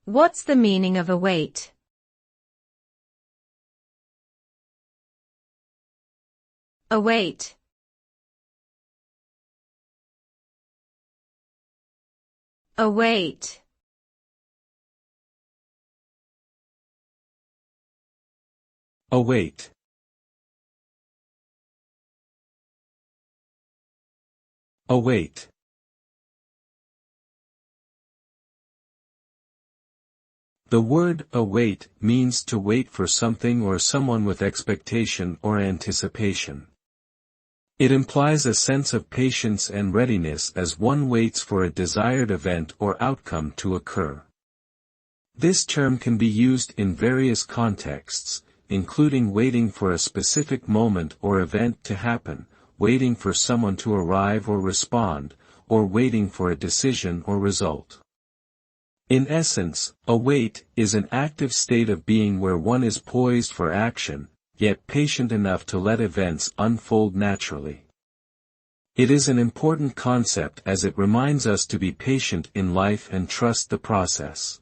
What's the meaning of await? Await. Await. Await. Await. The word await means to wait for something or someone with expectation or anticipation. It implies a sense of patience and readiness as one waits for a desired event or outcome to occur. This term can be used in various contexts, including waiting for a specific moment or event to happen, waiting for someone to arrive or respond, or waiting for a decision or result. In essence, await is an active state of being where one is poised for action, yet patient enough to let events unfold naturally. It is an important concept as it reminds us to be patient in life and trust the process.